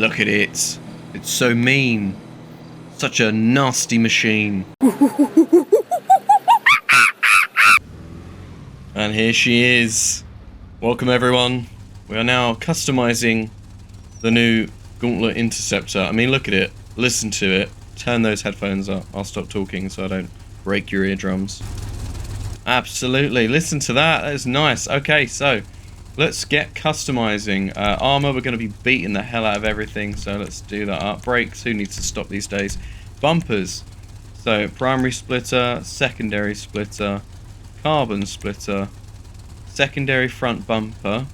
Look at it. It's so mean. Such a nasty machine. And here she is. Welcome everyone. We are now customizing the new Gauntlet Interceptor. I mean, look at it. Listen to it. Turn those headphones up. I'll stop talking so I don't break your eardrums. Absolutely. Listen to that. That is nice. Okay, so let's get customizing. Armor, we're going to be beating the hell out of everything, so let's do that up. Brakes, who needs to stop these days? Bumpers. So primary splitter, secondary splitter, carbon splitter, secondary front bumper,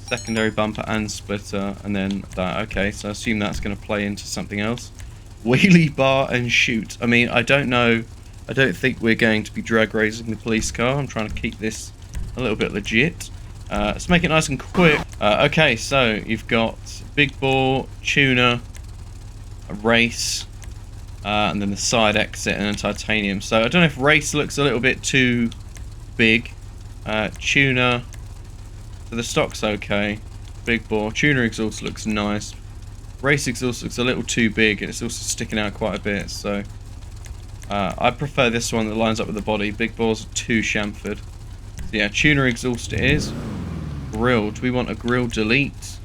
secondary bumper and splitter, and then that. Okay, so I assume that's going to play into something else. Wheelie bar and chute. I mean, I don't know. I don't think we're going to be drag racing the police car. I'm trying to keep this a little bit legit. Let's make it nice and quick. Okay, so you've got big bore, tuner, a race, and then the side exit and a titanium. So I don't know if race looks a little bit too big. Tuner, so the stock's okay. Big bore, tuner exhaust looks nice. Race exhaust looks a little too big and it's also sticking out quite a bit. So I prefer this one that lines up with the body. Big bore's too chamfered. So yeah, tuner exhaust it is. Grill, do we want a grill delete?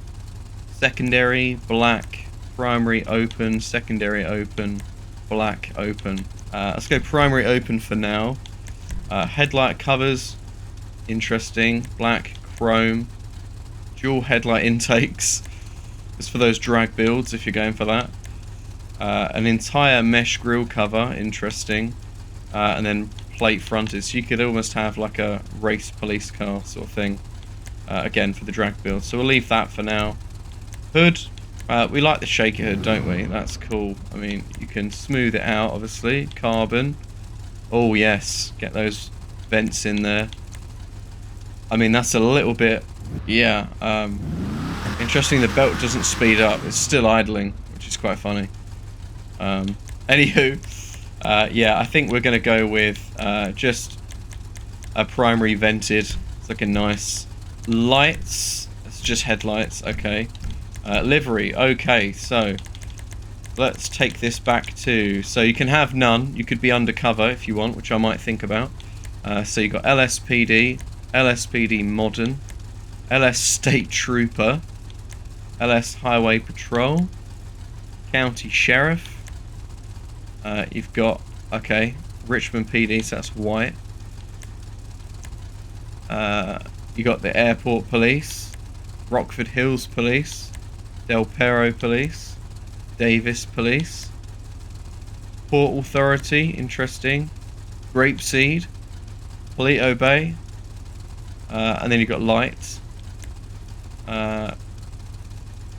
Secondary, black, primary open, secondary open, black open. Let's go primary open for now. Headlight covers, interesting. Black, chrome, dual headlight intakes. It's for those drag builds if you're going for that. An entire mesh grille cover, interesting. And then plate fronted, so you could almost have like a race police car sort of thing. Again, for the drag build. So we'll leave that for now. Hood. We like the shaker hood, don't we? That's cool. I mean, you can smooth it out, obviously. Carbon. Oh, yes. Get those vents in there. I mean, that's a little bit... Yeah. Interesting, the belt doesn't speed up. It's still idling, which is quite funny. Anywho. Yeah, I think we're going to go with just a primary vented. It's like a nice... Lights. It's just headlights. Okay. Livery. Okay, so let's take this back to... So you can have none. You could be undercover if you want, which I might think about. So you got LSPD, LSPD Modern, LS State Trooper, LS Highway Patrol, County Sheriff. You've got, okay, Richmond PD, so that's white. You got the Airport Police, Rockford Hills Police, Del Perro Police, Davis Police, Port Authority, interesting, Grapeseed, Polito Bay, and then you've got Lights,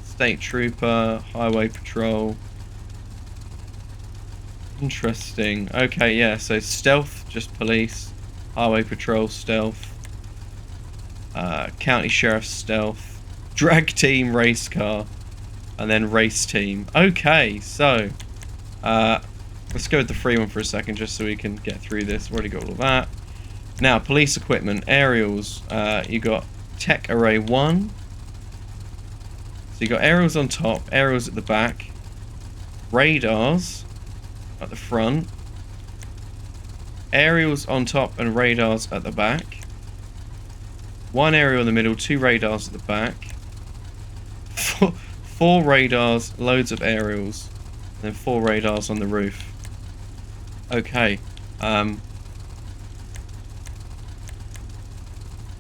State Trooper, Highway Patrol. Interesting. Okay, yeah, so Stealth, just police, Highway Patrol, Stealth, County Sheriff, Stealth, Drag Team, Race Car, and then Race Team. Okay, so let's go with the free one for a second just so we can get through this. We've already got all of that. Now, police equipment, aerials. You got Tech Array 1. So you got aerials on top, aerials at the back, radars at the front, aerials on top and radars at the back, one aerial in the middle, two radars at the back, four radars, loads of aerials, and then four radars on the roof. Okay. Now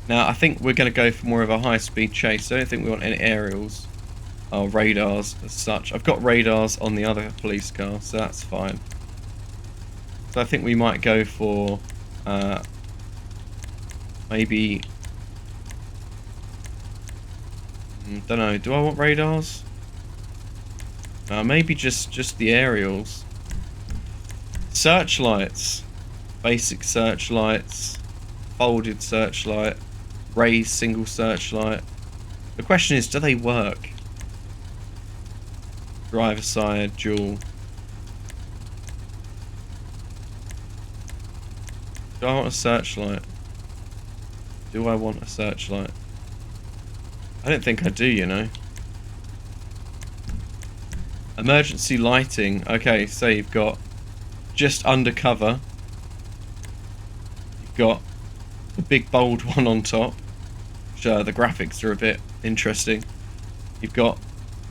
I think we're going to go for more of a high-speed chase. I don't think we want any aerials or radars as such. I've got radars on the other police car, so that's fine. So I think we might go for maybe... don't know, do I want radars? Maybe just the aerials. Searchlights. Basic searchlights. Folded searchlight. Raised single searchlight. The question is, do they work? Driver side, dual. Do I want a searchlight? Do I want a searchlight? I don't think I do, you know. Emergency lighting. Okay, so you've got just undercover. You've got the big bold one on top. Which, the graphics are a bit interesting. You've got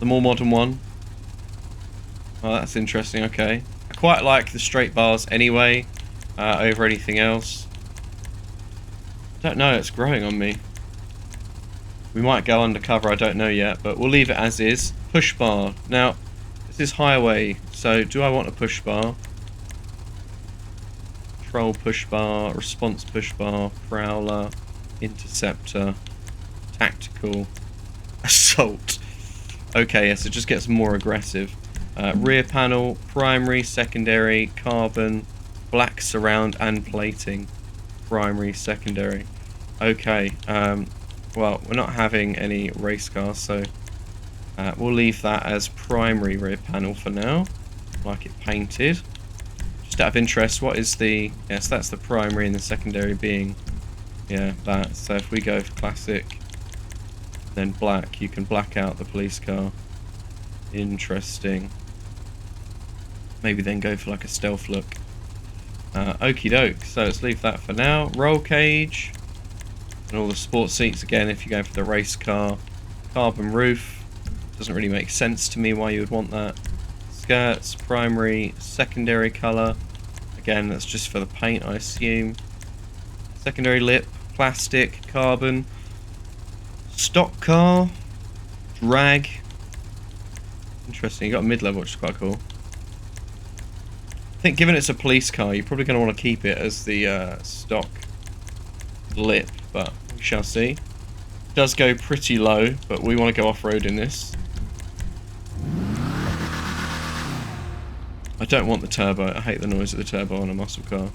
the more modern one. Oh, that's interesting. Okay. I quite like the straight bars anyway, over anything else. I don't know, it's growing on me. We might go undercover, I don't know yet, but we'll leave it as is. Push bar. Now, this is highway, so do I want a push bar? Control push bar, response push bar, prowler, interceptor, tactical, assault. Okay, yes, it just gets more aggressive. Rear panel, primary, secondary, carbon, black surround and plating. Primary, secondary. Okay, well, we're not having any race cars, so we'll leave that as primary rear panel for now. Like it painted. Just out of interest, what is the... Yes, that's the primary and the secondary being... Yeah, that. So if we go for classic, then black, you can black out the police car. Interesting. Maybe then go for like a stealth look. Okie doke, so let's leave that for now. Roll cage. And all the sports seats again if you go for the race car. Carbon roof. Doesn't really make sense to me why you would want that. Skirts, primary, secondary colour. Again, that's just for the paint, I assume. Secondary lip, plastic, carbon. Stock car. Drag. Interesting, you got a mid-level, which is quite cool. I think given it's a police car, you're probably going to want to keep it as the stock lip, but we shall see. It does go pretty low, but we want to go off-road in this. I don't want the turbo. I hate the noise of the turbo on a muscle car.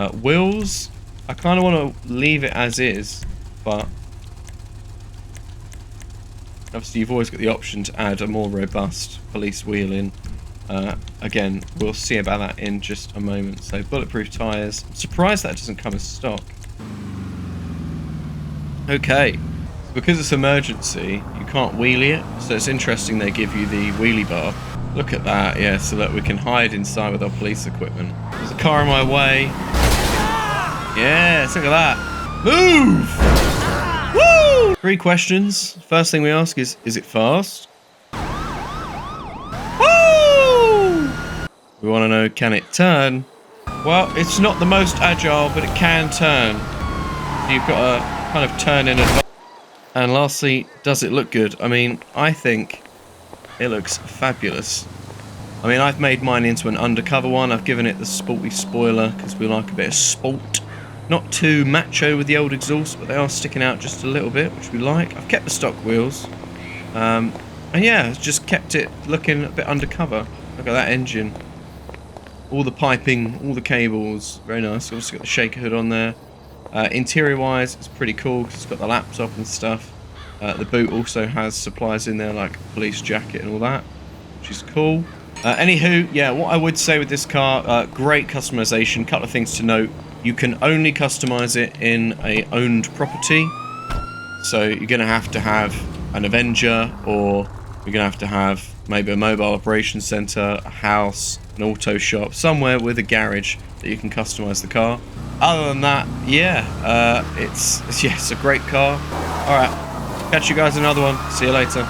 Wheels, I kind of want to leave it as is, but obviously you've always got the option to add a more robust police wheel in. Again, we'll see about that in just a moment. So bulletproof tyres. I'm surprised that doesn't come as stock. Okay, because it's emergency, you can't wheelie it, so it's interesting they give you the wheelie bar. Look at that, yeah, so that we can hide inside with our police equipment. There's a car in my way. Yes, look at that. Move! Woo! 3 questions. First thing we ask is it fast? Woo! We want to know, can it turn? Well, it's not the most agile, but it can turn. You've got to kind of turn in advance. And lastly, does it look good? I mean, I think it looks fabulous. I mean, I've made mine into an undercover one. I've given it the sporty spoiler because we like a bit of sport. Not too macho with the old exhaust, but they are sticking out just a little bit, which we like. I've kept the stock wheels. And yeah, it's just kept it looking a bit undercover. Look at that engine. All the piping, all the cables. Very nice. Also got the shaker hood on there. Interior wise, it's pretty cool because it's got the laptop and stuff. The boot also has supplies in there like police jacket and all that, which is cool. Anywho, yeah, what I would say with this car, great customization. Couple of things to note. You can only customize it in a owned property. So you're going to have an Avenger, or you're going to have maybe a mobile operations center, a house, an auto shop, somewhere with a garage that you can customize the car. Other than that, yeah, it's a great car. Alright, catch you guys in another one. See you later.